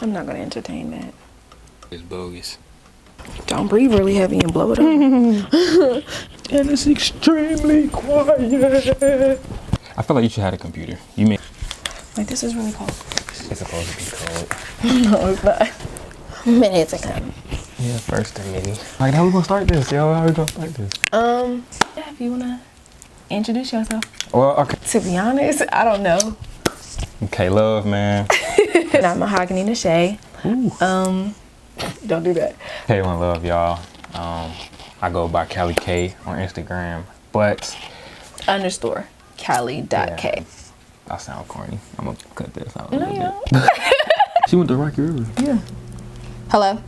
I'm not gonna entertain that. It's bogus. Don't breathe really heavy and blow it up. And it's extremely quiet. I feel like you should have a computer. You may. Like, this is really cold. It's supposed to be cold. No, it's not. Minutes ago. Yeah, first and mini. Like, how we gonna start this, yo? How we gonna start this? Yeah, if you wanna introduce yourself. Well, okay. To be honest, I don't know. Okay, love, man. And I'm Kay&Shea. Don't do that. Hey, one love, y'all. I go by Cali K on Instagram, but _ Cali.K. I sound corny. I'm gonna cut this out. No, you don't. She went to Rocky River. Yeah. Hello.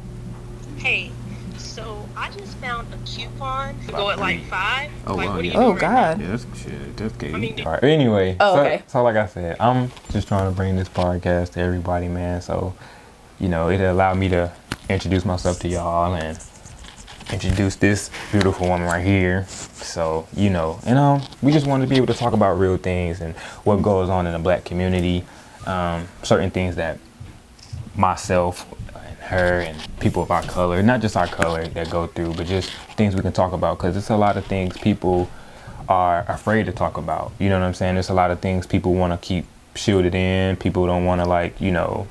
Hey, so I just found a coupon to go at like 5. Oh, like, wow, what are you yeah. doing Oh right God. Yeah, that's shit. That's gay. I mean, All right. Anyway, okay. So like I said, I'm just trying to bring this podcast to everybody, man. So, you know, it allowed me to introduce myself to y'all and introduce this beautiful woman right here. So, you know, and we just wanted to be able to talk about real things and what goes on in the black community. Certain things that myself and her and people of our color, not just our color, that go through, but just things we can talk about, because it's a lot of things people are afraid to talk about. You know what I'm saying? There's a lot of things people want to keep shielded in. People don't want to, like, you know,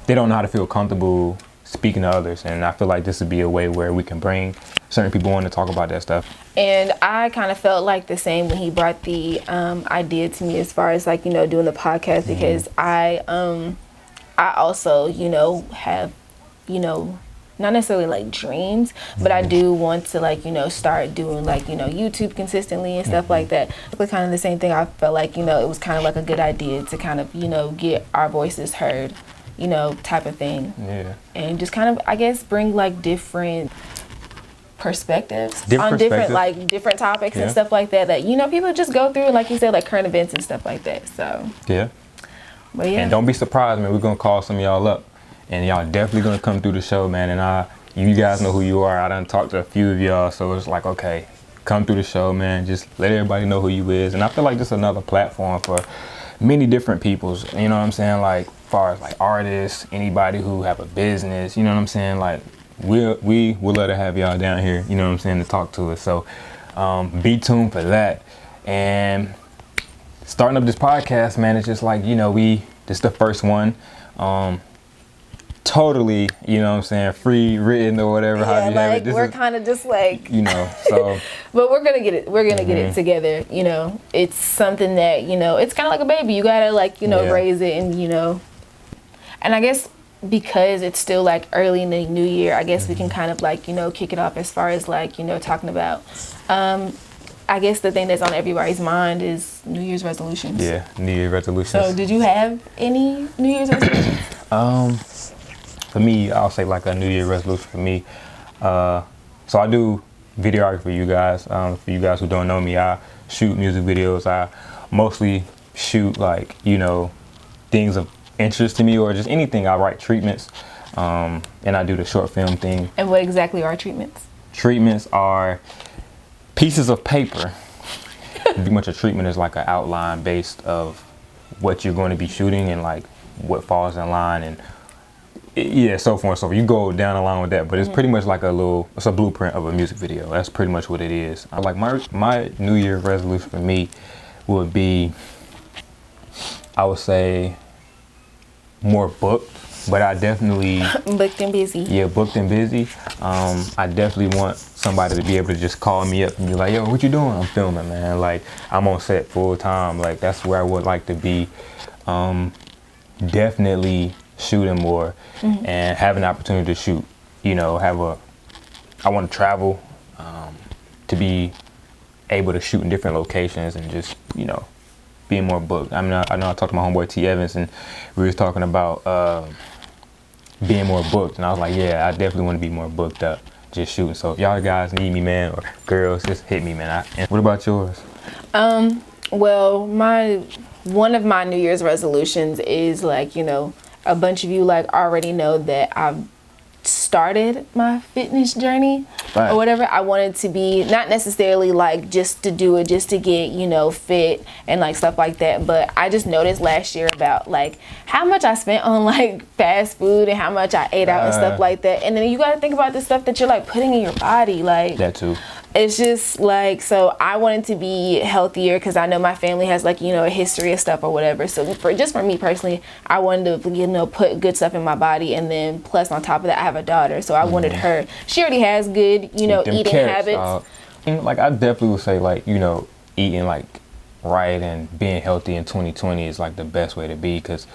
they don't know how to feel comfortable speaking to others, and I feel like this would be a way where we can bring certain people on to talk about that stuff. And I kind of felt like the same when he brought the idea to me, as far as, like, you know, doing the podcast, because I also, you know, have, you know, not necessarily like dreams, but I do want to, like, you know, start doing, like, you know, YouTube consistently and stuff like that. But kind of the same thing, I felt like, you know, it was kind of like a good idea to kind of, you know, get our voices heard, you know, type of thing. Yeah. And just kind of, I guess, bring like different perspectives on different, like, different topics and stuff like that, that, you know, people just go through, like you said, like current events and stuff like that. So Yeah. but yeah. And don't be surprised, man. We're gonna call some of y'all up, and y'all definitely gonna come through the show, man. And you guys know who you are. I done talked to a few of y'all, so it's like, okay, come through the show, man. Just let everybody know who you is. And I feel like just another platform for many different peoples. You know what I'm saying? Like, far as like artists, anybody who have a business. You know what I'm saying? Like, we would love to have y'all down here. You know what I'm saying? To talk to us. So be tuned for that. And starting up this podcast, man, it's just like, you know, this is the first one. Totally, you know what I'm saying, free written or whatever. Yeah, how you have like, it. we're kind of just like, you know, so. but we're gonna get it together. You know, it's something that, you know, it's kind of like a baby. You gotta, like, you know, raise it, and, you know, and I guess because it's still like early in the new year, I guess we can kind of, like, you know, kick it off as far as, like, you know, talking about, I guess the thing that's on everybody's mind is New Year's resolutions. Yeah, New Year's resolutions. So did you have any New Year's resolutions? For me, I'll say like a New Year resolution for me. So I do videography for you guys. For you guys who don't know me, I shoot music videos. I mostly shoot, like, you know, things of interest to me, or just anything. I write treatments, and I do the short film thing. And what exactly are treatments? Treatments are pieces of paper. Pretty much a treatment is like an outline based of what you're going to be shooting and, like, what falls in line, and yeah, so forth and so forth. You go down the line with that, but it's pretty much like it's a blueprint of a music video. That's pretty much what it is. Like, my New Year resolution for me would be, I would say, more booked, but I definitely booked and busy. Yeah, booked and busy. I definitely want somebody to be able to just call me up and be like, yo, what you doing? I'm filming, man. Like, I'm on set full time. Like, that's where I would like to be. Definitely shooting more and have an opportunity to shoot. You know, I want to travel, to be able to shoot in different locations and just, you know, being more booked. I know I talked to my homeboy T. Evans, and we was talking about being more booked, and I was like, yeah, I definitely want to be more booked up just shooting. So if y'all guys need me, man, or girls, just hit me, man. And what about yours? Well, one of my New Year's resolutions is, like, you know, a bunch of you, like, already know that I've started my fitness journey. Right. or whatever. I wanted to be not necessarily like just to do it, just to get, you know, fit and like stuff like that. But I just noticed last year about like how much I spent on like fast food and how much I ate out and stuff like that. And then you got to think about the stuff that you're like putting in your body, like That too. it's just like, so I wanted to be healthier because I know my family has like, you know, a history of stuff or whatever. So for me personally, I wanted to, you know, put good stuff in my body. And then plus on top of that, I have a daughter. So I wanted her, she already has good, you know, eating habits. Like I definitely would say like, you know, eating like right and being healthy in 2020 is like the best way to be because,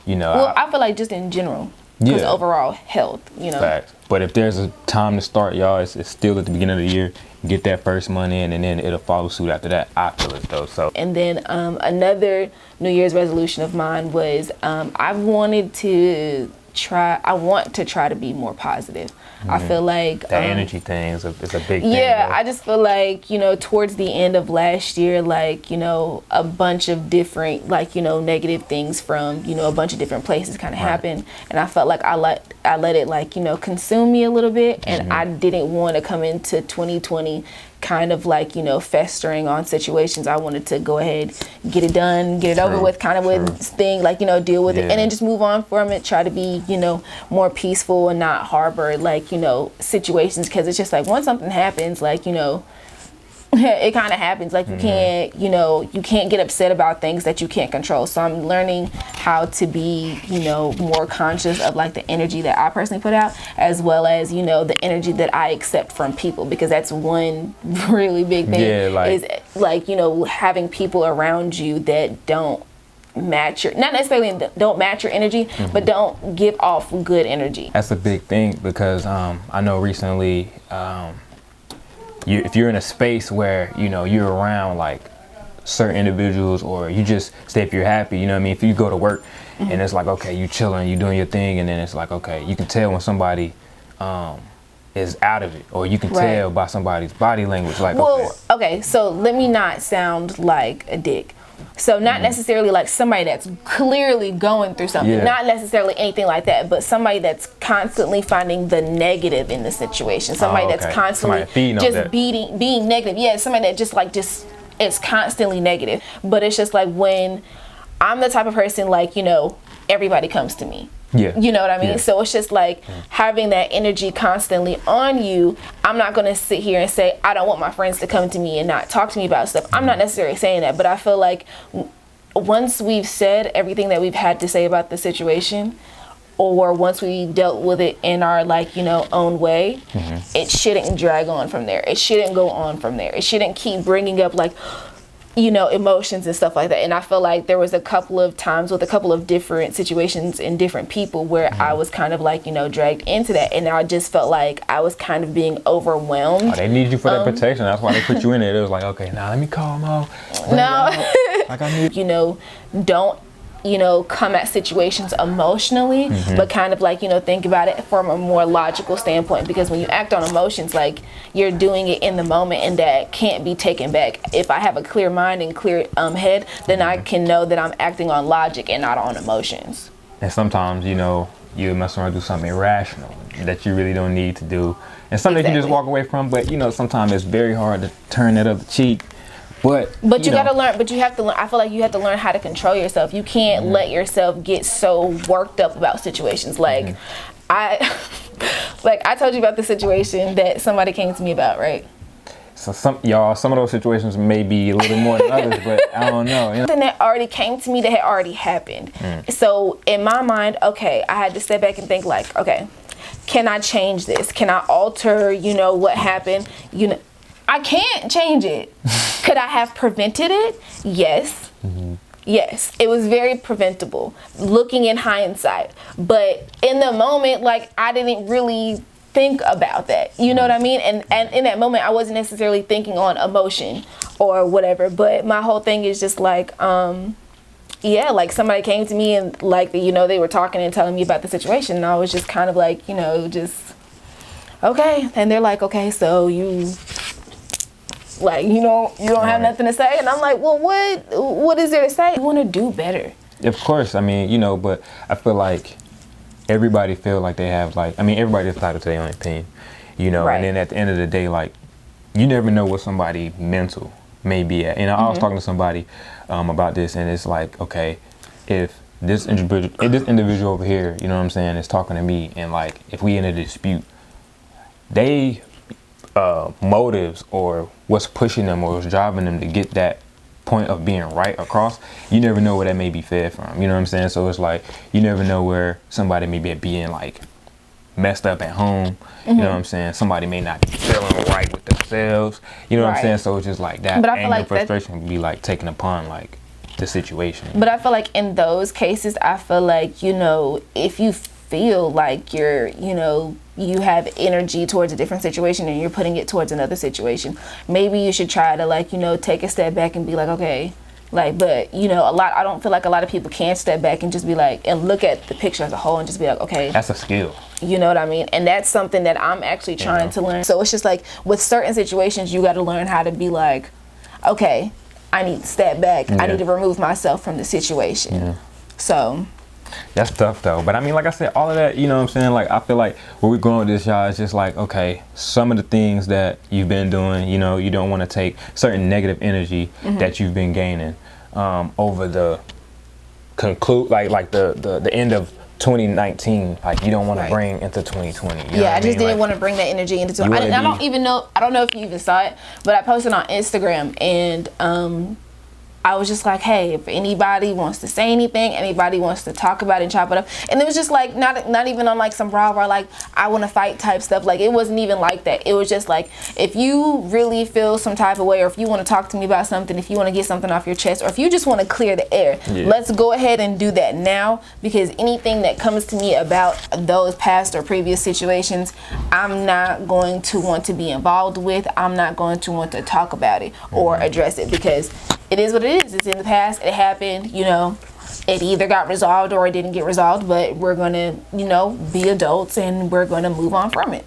you know. Well, I feel like just in general. Because overall health, you know. Facts. But if there's a time to start, y'all, it's still at the beginning of the year. Get that first money in, and then it'll follow suit after that. I feel as though so. And then another New Year's resolution of mine was I want to try to be more positive. I feel like that energy thing is a big thing. Yeah, though. I just feel like, you know, towards the end of last year, like, you know, a bunch of different, like, you know, negative things from, you know, a bunch of different places kind of happened. And I felt like I let it, like, you know, consume me a little bit. And I didn't want to come into 2020 kind of like, you know, festering on situations. I wanted to go ahead, get it done, get it over with, kind of with thing, like, you know, deal with it and then just move on from it, try to be, you know, more peaceful and not harbor like, you know, situations, because it's just like once something happens, like, you know, it kind of happens, like you can't, you know, you can't get upset about things that you can't control. So I'm learning how to be, you know, more conscious of like the energy that I personally put out, as well as, you know, the energy that I accept from people, because that's one really big thing is like, you know, having people around you that don't match your, not necessarily don't match your energy, but don't give off good energy. That's a big thing because I know recently if you're in a space where, you know, you're around like certain individuals, or you just say if you're happy, you know what I mean? If you go to work and it's like, okay, you chilling, you doing your thing, and then it's like, okay, you can tell when somebody is out of it, or you can tell by somebody's body language, like, okay, so let me not sound like a dick. So not necessarily like somebody that's clearly going through something, not necessarily anything like that, but somebody that's constantly finding the negative in the situation. Somebody that's constantly just being negative. Yeah, somebody that just is constantly negative. But it's just like when I'm the type of person, like, you know, everybody comes to me. Yeah. You know what I mean? So it's just like having that energy constantly on you. I'm not going to sit here and say, I don't want my friends to come to me and not talk to me about stuff. I'm not necessarily saying that, but I feel like once we've said everything that we've had to say about the situation, or once we dealt with it in our, like, you know, own way, it shouldn't drag on from there. It shouldn't go on from there. It shouldn't keep bringing up, like, you know, emotions and stuff like that. And I feel like there was a couple of times with a couple of different situations and different people where I was kind of like, you know, dragged into that, and I just felt like I was kind of being overwhelmed. Oh, they need you for that protection. That's why they put you in there. It was like, okay, now let me call them out. Like I need, you know, don't, you know, come at situations emotionally, but kind of like, you know, think about it from a more logical standpoint, because when you act on emotions, like, you're doing it in the moment, and that can't be taken back. If I have a clear mind and clear head, then I can know that I'm acting on logic and not on emotions. And sometimes, you know, you mess around and do something irrational that you really don't need to do, and something that you just walk away from. But, you know, sometimes it's very hard to turn that other cheek. But you gotta learn. But you have to learn. I feel like you have to learn how to control yourself. You can't let yourself get so worked up about situations. Like I told you about the situation that somebody came to me about, right? So some of those situations may be a little more than others, but I don't know. You know? Something that already came to me that had already happened. So in my mind, okay, I had to step back and think, like, okay, can I change this? Can I alter, you know, what happened? You know, I can't change it. Could I have prevented it? Yes. Yes, it was very preventable, looking in hindsight. But in the moment, like, I didn't really think about that. You know what I mean? And in that moment, I wasn't necessarily thinking on emotion or whatever. But my whole thing is just like, yeah, like somebody came to me and, like, you know, they were talking and telling me about the situation. And I was just kind of like, you know, just, okay. And they're like, okay, so you... like, you know, you don't have nothing to say. And I'm like, well, what is there to say? You want to do better. Of course. I mean, you know, but I feel like everybody feel like they have, like, I mean, everybody is entitled to their own opinion. you know. Right. And then at the end of the day, like, you never know what somebody mental may be at. And I was talking to somebody about this, and it's like, okay, if this individual over here, you know what I'm saying, is talking to me, and like, if we in a dispute, they motives or what's pushing them or what's driving them to get that point of being right across, you never know where that may be fed from, you know what I'm saying? So it's like, you never know where somebody may be being like messed up at home, you know what I'm saying? Somebody may not be feeling right with themselves, you know what I'm saying? So it's just like that. But I feel like frustration would be like taking upon like the situation. But I feel like in those cases, I feel like, you know, if you feel like you're, you know, you have energy towards a different situation and you're putting it towards another situation, maybe you should try to, like, you know, take a step back and be like, okay, like, but, you know, I don't feel like a lot of people can step back and just be like, and look at the picture as a whole and just be like, okay. That's a skill. You know what I mean? And that's something that I'm actually trying to learn. So it's just like, with certain situations, you got to learn how to be like, okay, I need to step back. I need to remove myself from the situation. So that's tough though. But I mean, like I said, all of that, you know what I'm saying? Like, I feel like where we're going with this, y'all, is just like, okay, some of the things that you've been doing, you know, you don't want to take certain negative energy that you've been gaining over the the end of 2019, like, you don't want to bring into 2020. Yeah, I just didn't want to bring that energy into 2020. I don't know if you even saw it, but I posted on Instagram, and I was just like, hey, if anybody wants to say anything, anybody wants to talk about it and chop it up. And it was just like, not even on like some rah like, I want to fight type stuff. Like, it wasn't even like that. It was just like, if you really feel some type of way, or if you want to talk to me about something, if you want to get something off your chest, or if you just want to clear the air, let's go ahead and do that now. Because anything that comes to me about those past or previous situations, I'm not going to want to be involved with. I'm not going to want to talk about it or address it, because it is what it is. It's in the past. It happened. You know, it either got resolved or it didn't get resolved. But we're gonna, you know, be adults, and we're gonna move on from it.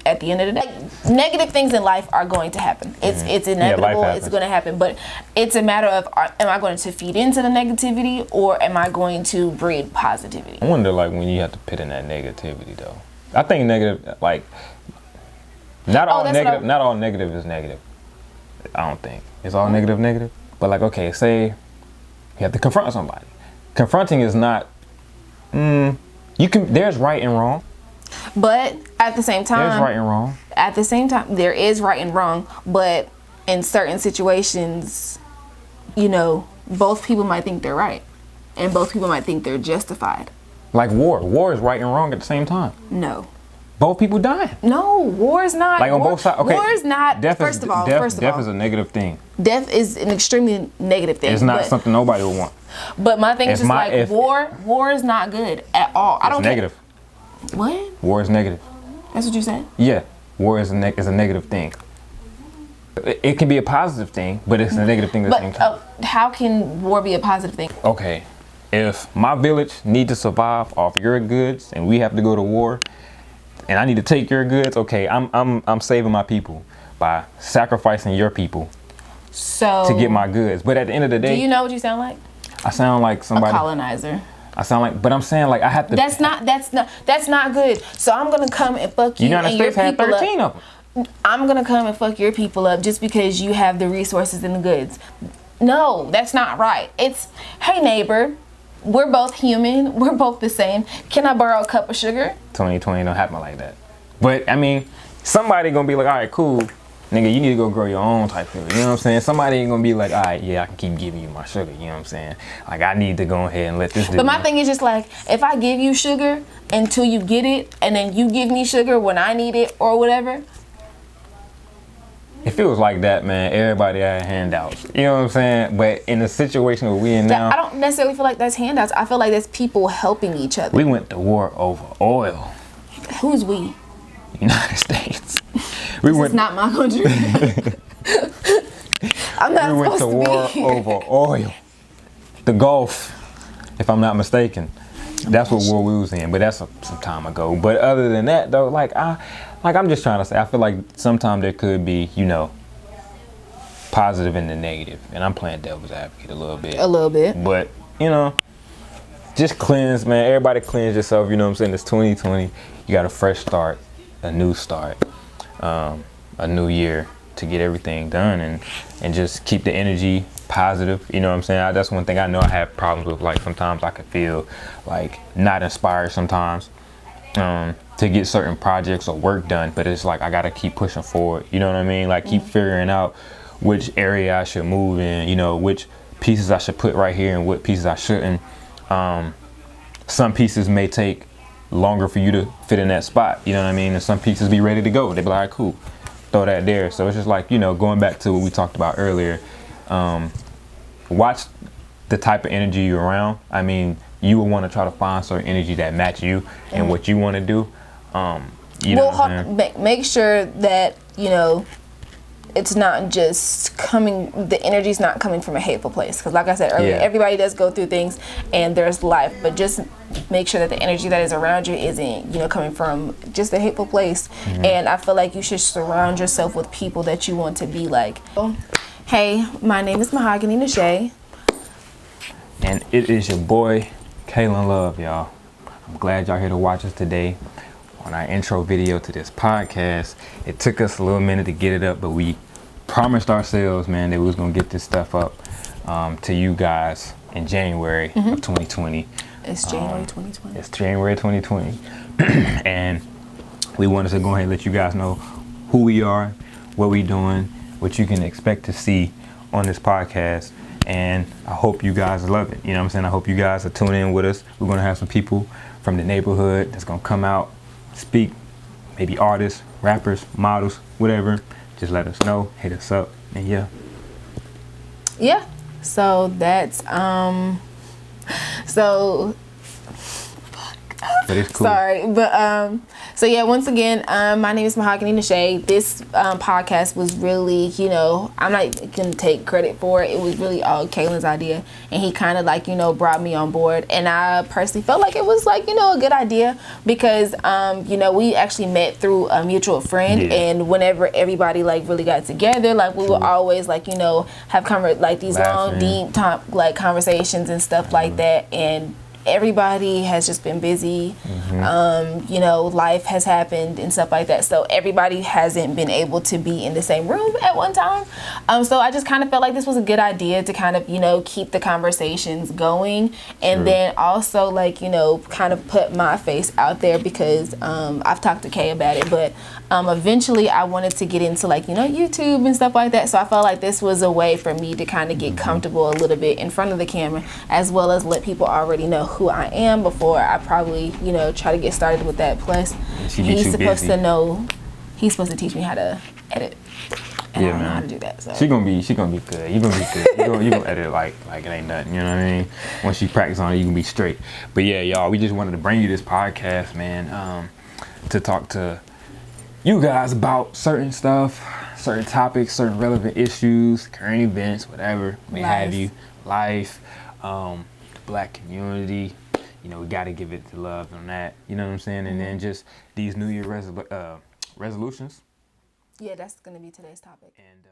At the end of the day, negative things in life are going to happen. It's inevitable. It's going to happen. But it's a matter of, am I going to feed into the negativity, or am I going to breed positivity? I wonder, like, when you have to put in that negativity though. I think negative, like, not all negative is negative. I don't think it's all negative. But like, okay, say you have to confront somebody. Confronting is not, there's right and wrong. But at the same time, there's right and wrong. At the same time, there is right and wrong. But in certain situations, you know, both people might think they're right, and both people might think they're justified. Like war. War is right and wrong at the same time. No. Both people dying. No, war is not. Like, on both sides. Okay. War is not. Death death is a negative thing. Death is an extremely negative thing. It's not something nobody would want. But my thing is just like, war is not good at all. I don't care. Negative. What? War is negative. That's what you said? Yeah. War is a negative thing. It can be a positive thing, but it's a negative thing at the same time. How can war be a positive thing? Okay. If my village need to survive off your goods and we have to go to war, and I need to take your goods, okay, I'm saving my people by sacrificing your people to get my goods. But at the end of the day, do you know what you sound like? I sound like somebody, a colonizer. I sound like, but I'm saying, like, I have to. That's not good. So I'm gonna come and fuck you. United and your States had people 13 up. of them. I'm gonna come and fuck your people up just because you have the resources and the goods. No, that's not right. It's, hey neighbor, we're both human. We're both the same. Can I borrow a cup of sugar? 2020 don't happen like that. But I mean, somebody gonna be like, all right, cool, nigga, you need to go grow your own type of, you know what I'm saying? Somebody ain't gonna be like, all right, yeah, I can keep giving you my sugar, you know what I'm saying? Like, I need to go ahead and let this do. But my thing is just like, if I give you sugar until you get it, and then you give me sugar when I need it or whatever. If it was like that, man, everybody had handouts. You know what I'm saying? But in the situation where we in now, I don't necessarily feel like that's handouts. I feel like that's people helping each other. We went to war over oil. Who's we? United States. It's not my country. I'm not we went to war over oil. The Gulf, if I'm not mistaken. That's what war we was in, but that's some time ago. But other than that, though, I'm just trying to say, I feel like sometimes there could be, you know, positive and the negative. And I'm playing devil's advocate a little bit. A little bit. But, you know, just cleanse, man. Everybody cleanse yourself, you know what I'm saying? It's 2020. You got a fresh start. a new start, a new year to get everything done and just keep the energy positive. You know what I'm saying? That's one thing I know I have problems with. Like sometimes I can feel like not inspired sometimes to get certain projects or work done, but it's like I gotta keep pushing forward. You know what I mean? Like keep figuring out which area I should move in. You know, which pieces I should put right here and what pieces I shouldn't. Some pieces may take longer for you to fit in that spot. You know what I mean? And some pieces be ready to go. They be like, cool, throw that there. So it's just like, you know, going back to what we talked about earlier. Watch the type of energy you're around. I mean, you will want to try to find certain energy that match you and what you want to do. You know what I'm saying? Make sure that, you know, it's not just coming, the energy's not coming from a hateful place. Because like I said earlier, everybody does go through things and there's life, but just make sure that the energy that is around you isn't, you know, coming from just a hateful place. And I feel like you should surround yourself with people that you want to be like. Hey, my name is Kay&Shea. And it is your boy, Kaylin Love, y'all. I'm glad y'all here to watch us today on our intro video to this podcast. It took us a little minute to get it up, but we promised ourselves, man, that we was gonna get this stuff up to you guys in January of 2020. It's January 2020. It's January 2020. And we wanted to go ahead and let you guys know who we are, what we doing, what you can expect to see on this podcast. And I hope you guys love it. You know what I'm saying? I hope you guys are tuning in with us. We're gonna have some people from the neighborhood that's gonna come out, speak, maybe artists, rappers, models, whatever. Just let us know, hit us up, and yeah. So that's But it's cool. Sorry, but so yeah, once again, my name is Kay&Shea. This podcast was really, you know, I'm not gonna take credit for it. It was really all Kaylin's idea, and he kind of like, you know, brought me on board. And I personally felt like it was like, you know, a good idea because, you know, we actually met through a mutual friend, and whenever everybody like really got together, like we would always like, you know, have like these long, deep like conversations and stuff like that. And everybody has just been busy. You know, life has happened and stuff like that. So everybody hasn't been able to be in the same room at one time. So I just kind of felt like this was a good idea to kind of, you know, keep the conversations going. And then also like, you know, kind of put my face out there because I've talked to Kay about it, but eventually I wanted to get into like, you know, YouTube and stuff like that. So I felt like this was a way for me to kind of get comfortable a little bit in front of the camera, as well as let people already know who I am before I probably, you know, try to get started with that. Plus, he's supposed to know, he's supposed to teach me how to edit. And I don't know how to do that. So She gonna be good. You gonna be good. You gonna edit it like it ain't nothing. You know what I mean? Once you practice on it, you can be straight. But yeah, y'all, we just wanted to bring you this podcast, man, to talk to you guys about certain stuff, certain topics, certain relevant issues, current events, whatever may have you, life, the Black community. You know, we got to give it the love on that. You know what I'm saying? And then just these New Year resolutions. yeah, that's gonna be today's topic. And